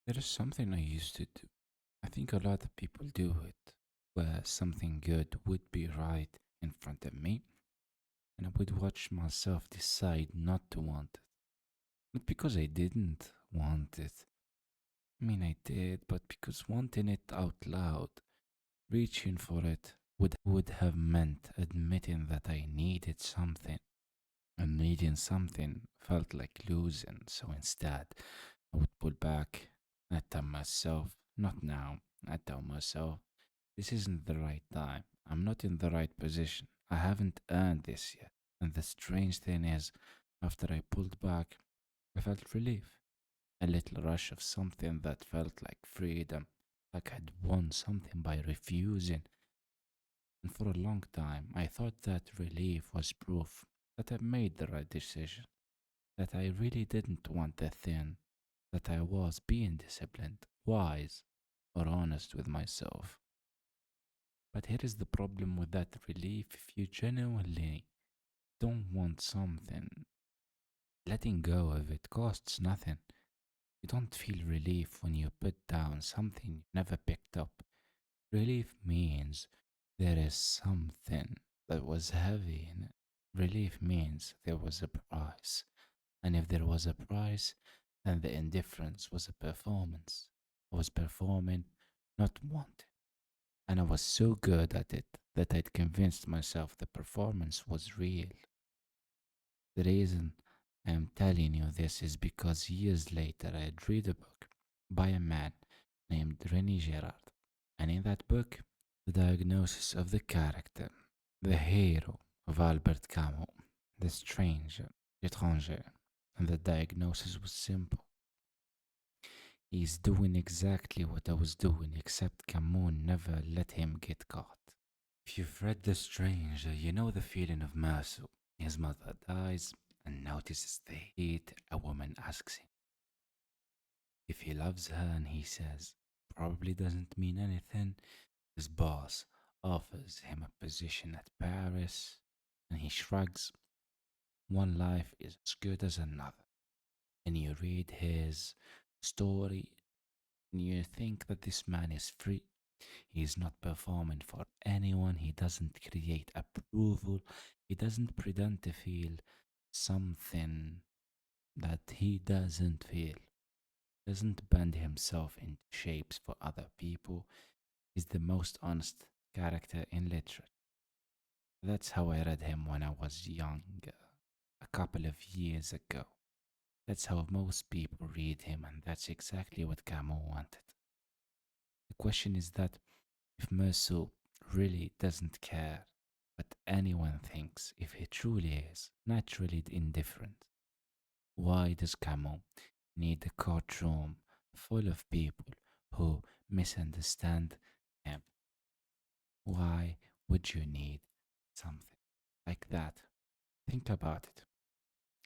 There is something I used to do. I think a lot of people do it, where something good would be right in front of me, and I would watch myself decide not to want it. Not because I didn't want it. I mean, I did, but because wanting it out loud, reaching for it, would have meant admitting that I needed something. And needing something felt like losing, so instead, I would pull back. I tell myself, not now. I tell myself, this isn't the right time. I'm not in the right position. I haven't earned this yet. And the strange thing is, after I pulled back, I felt relief. A little rush of something that felt like freedom, like I'd won something by refusing. And for a long time, I thought that relief was proof that I made the right decision, that I really didn't want the thing, that I was being disciplined, wise, or honest with myself. But here is the problem with that relief: if you genuinely don't want something, letting go of it costs nothing. You don't feel relief when you put down something you never picked up. Relief means there is something that was heavy in it. Relief means there was a price. And if there was a price, then the indifference was a performance. I was performing, not wanting. And I was so good at it that I'd convinced myself the performance was real. The reason I am telling you this is because years later I had read a book by a man named René Girard. And in that book, the diagnosis of the character, the hero of Albert Camus, the stranger, l'étranger, and the diagnosis was simple. He's doing exactly what I was doing, except Camus never let him get caught. If you've read The Stranger, you know the feeling of Meursault. His mother dies and notices the heat. A woman asks him if he loves her, and he says, probably doesn't mean anything. His boss offers him a position at Paris, and he shrugs. One life is as good as another. And you read his story, and you think that this man is free. He is not performing for anyone. He doesn't create approval. He doesn't pretend to feel something that he doesn't feel. Doesn't bend himself into shapes for other people. He's the most honest character in literature. That's how I read him when I was young, a couple of years ago. That's how most people read him, and that's exactly what Camus wanted. The question is that if Meursault really doesn't care what anyone thinks, if he truly is naturally indifferent, why does Camus need a courtroom full of people who misunderstand him? Why would you need something like that? Think about it.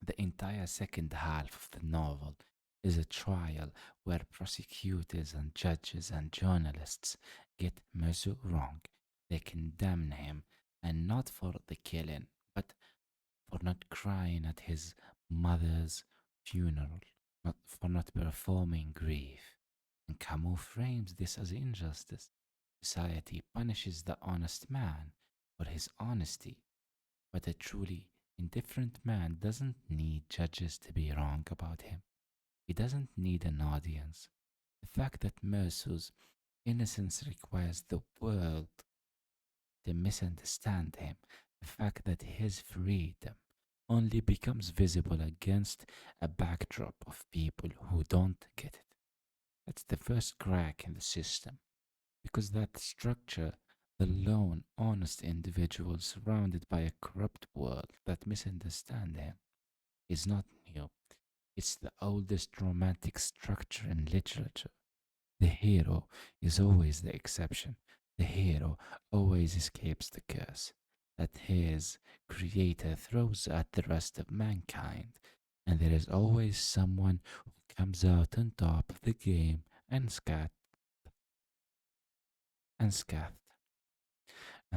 The entire second half of the novel is a trial where prosecutors and judges and journalists get Meursault wrong. They condemn him, and not for the killing, but for not crying at his mother's funeral, not for not performing grief. And Camus frames this as injustice. Society punishes the honest man for his honesty, but a truly indifferent man doesn't need judges to be wrong about him. He doesn't need an audience. The fact that Merceau's innocence requires the world to misunderstand him, the fact that his freedom only becomes visible against a backdrop of people who don't get it. That's the first crack in the system, because that structure, the lone, honest individual surrounded by a corrupt world that misunderstand him, is not new. It's the oldest romantic structure in literature. The hero is always the exception. The hero always escapes the curse that his creator throws at the rest of mankind, and there is always someone who comes out on top of the game unscathed, and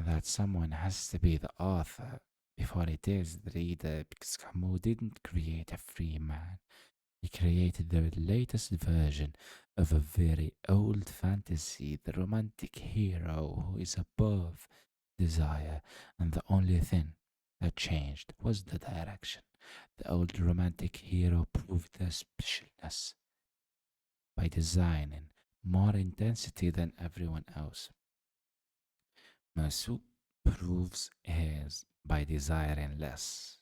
that someone has to be the author before it is the reader, because Camus didn't create a free man. He created the latest version of a very old fantasy, the romantic hero who is above desire, and the only thing that changed was the direction. The old romantic hero proved their specialness by designing more intensity than everyone else. Meursault proves his by desiring less.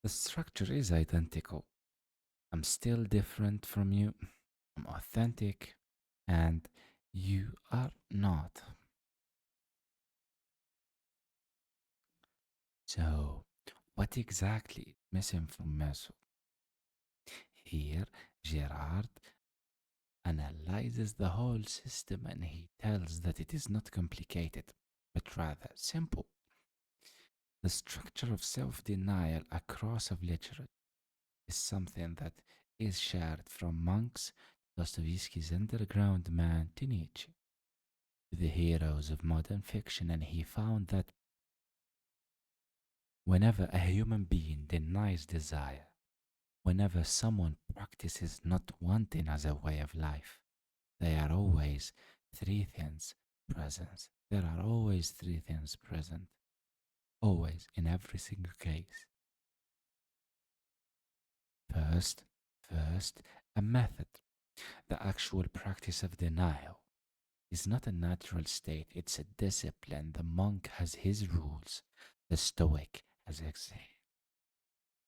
The structure is identical. I'm still different from you. I'm authentic, and you are not. So, what exactly is missing from Meursault? Here, Girard analyzes the whole system and he tells that it is not complicated, but rather simple. The structure of self denial across of literature is something that is shared from monks, Dostoyevsky's underground man, to Nietzsche, to the heroes of modern fiction, and he found that whenever a human being denies desire, whenever someone practices not wanting as a way of life, there are always three things present. There are always three things present, always in every single case. First, first, a method, the actual practice of denial is not a natural state, it's a discipline. The monk has his rules. The Stoic has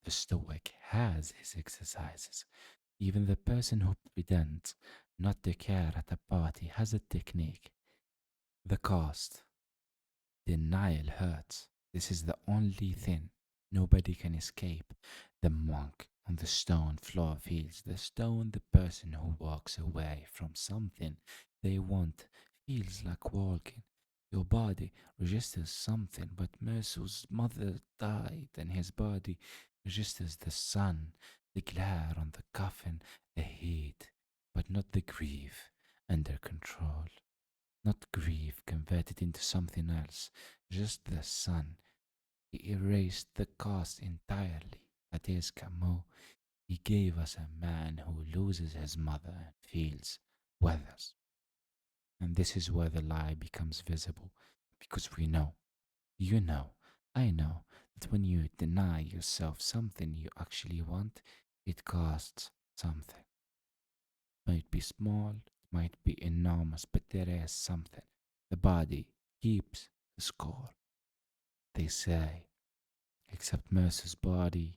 the Stoic has his exercises. Even the person who pretends not to care at a party has a technique. The cost. Denial hurts. This is the only thing nobody can escape. The monk on the stone floor feels the stone. The person who walks away from something they want feels like walking. Your body registers something, but Mercer's mother died, and his body registers the sun, the glare on the coffin, the heat, but not the grief under control. Not grief converted into something else, just the sun. He erased the cause entirely. That is Camus. He gave us a man who loses his mother and feels weathers. And this is where the lie becomes visible, because we know, you know, I know, that when you deny yourself something you actually want, it costs something. It might be small, it might be enormous, but there is something. The body keeps the score, they say, except Mercer's body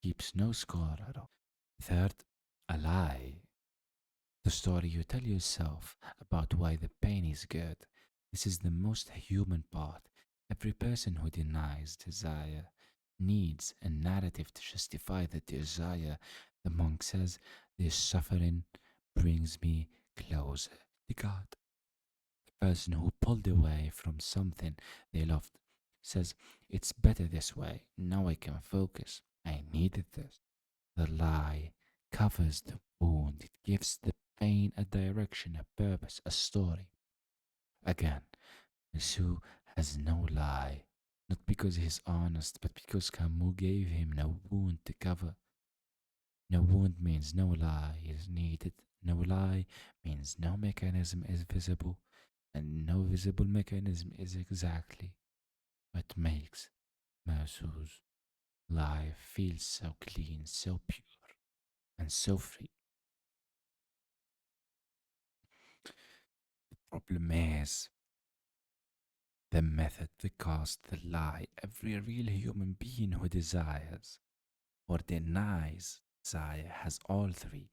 keeps no score at all. Third, a lie. The story you tell yourself about why the pain is good. This is the most human part. Every person who denies desire needs a narrative to justify the desire. The monk says, this suffering brings me closer to God. The person who pulled away from something they loved says, it's better this way. Now I can focus. I needed this. The lie covers the wound. It gives the pain a direction, a purpose, a story. Again, Meursault has no lie, not because he's honest, but because Camus gave him no wound to cover. No wound means no lie is needed. No lie means no mechanism is visible, and no visible mechanism is exactly what makes Meursault's life feel so clean, so pure, and so free. The problem is the method, the cost, the lie. Every real human being who desires or denies desire has all three.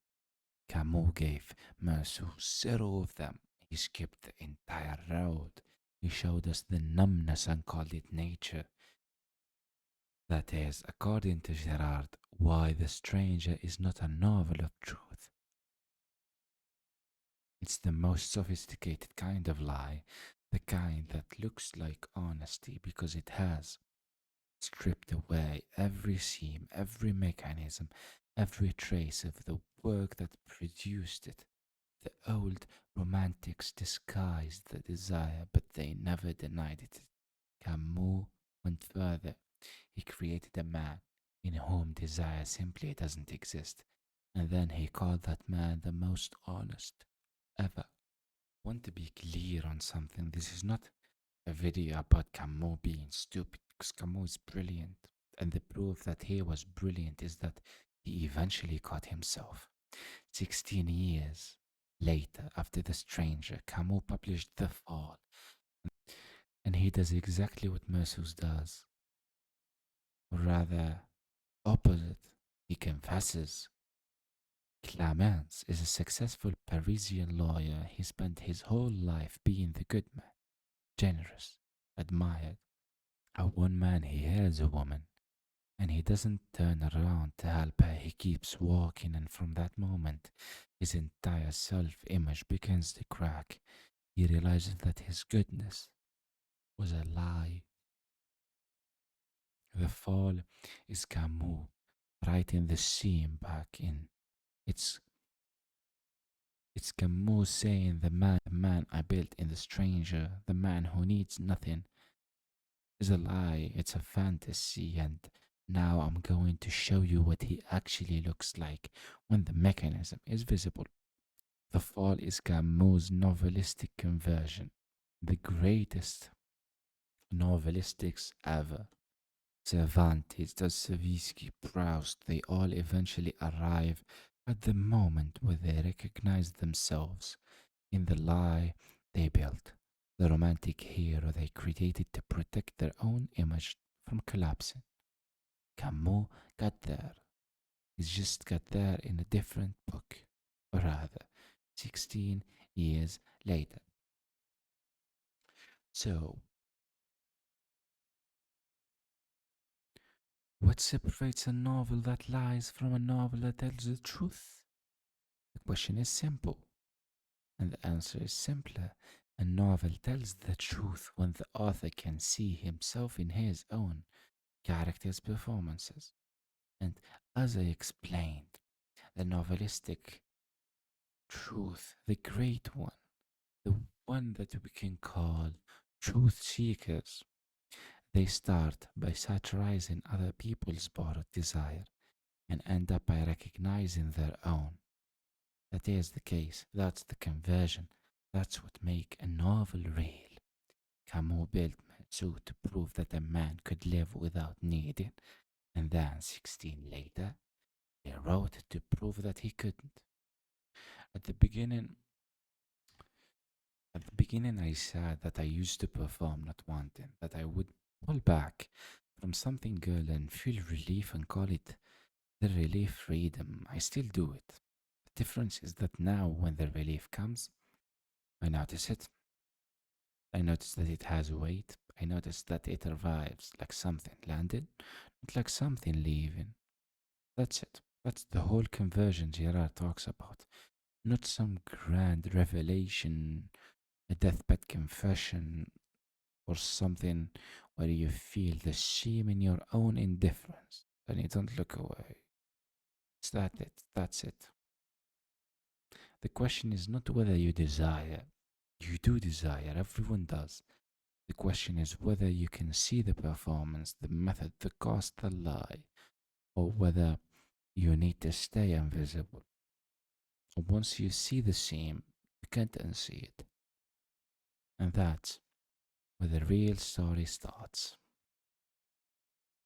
Camus gave Meursault zero of them. He skipped the entire road. He showed us the numbness and called it nature. That is, according to Girard, why The Stranger is not a novel of truth. It's the most sophisticated kind of lie, the kind that looks like honesty because it has stripped away every seam, every mechanism, every trace of the work that produced it. The old romantics disguised the desire, but they never denied it. Camus went further. He created a man. in whom desire simply doesn't exist. And then he called that man the most honest ever. Want to be clear on something? This is not a video about Camus being stupid, because Camus is brilliant. And the proof that he was brilliant is that he eventually caught himself. 16 years later, after The Stranger, Camus published The Fall, and he does exactly what Meursault does, or rather, opposite. He confesses. Clemens is a successful Parisian lawyer. He spent his whole life being the good man, generous, admired. At one man he hears a woman, and he doesn't turn around to help her. He keeps walking, and from that moment, his entire self image begins to crack. He realizes that his goodness was a lie. The fall is Camus writing the scene back in. It's it's Camus saying the man I built in The Stranger, the man who needs nothing, is a lie. It's a fantasy, and now I'm going to show you what he actually looks like when the mechanism is visible. The Fall is Camus' novelistic conversion, the greatest novelistics ever. Cervantes, Dostoyevsky, Proust, they all eventually arrive at the moment where they recognize themselves in the lie they built, the romantic hero they created to protect their own image from collapsing. Camus got there. He's just got there in a different book, or rather, 16 years later. So, what separates a novel that lies from a novel that tells the truth? The question is simple, and the answer is simpler. A novel tells the truth when the author can see himself in his own character's performances. And as I explained, the novelistic truth, the great one, the one that we can call truth seekers, they start by satirizing other people's borrowed desire and end up by recognizing their own. That is the case. That's the conversion. That's what make a novel real. Camus built Meursault to prove that a man could live without needing, and then 16 later, he wrote to prove that he couldn't. At the beginning, at the beginning, I said that I used to perform not wanting, that I would pull back from something good and feel relief and call it the relief freedom. I still do it. The difference is that now, when the relief comes, I notice it. I notice that it has weight. I notice that it arrives like something landed, not like something leaving. That's it. That's the whole conversion Girard talks about. Not some grand revelation, a deathbed confession, or something where you feel the shame in your own indifference and you don't look away. Is that it? That's it. The question is not whether you desire. You do desire, everyone does. The question is whether you can see the performance, the method, the cost, the lie, or whether you need to stay invisible. Once you see the seam, you can't unsee it. And that's where the real story starts.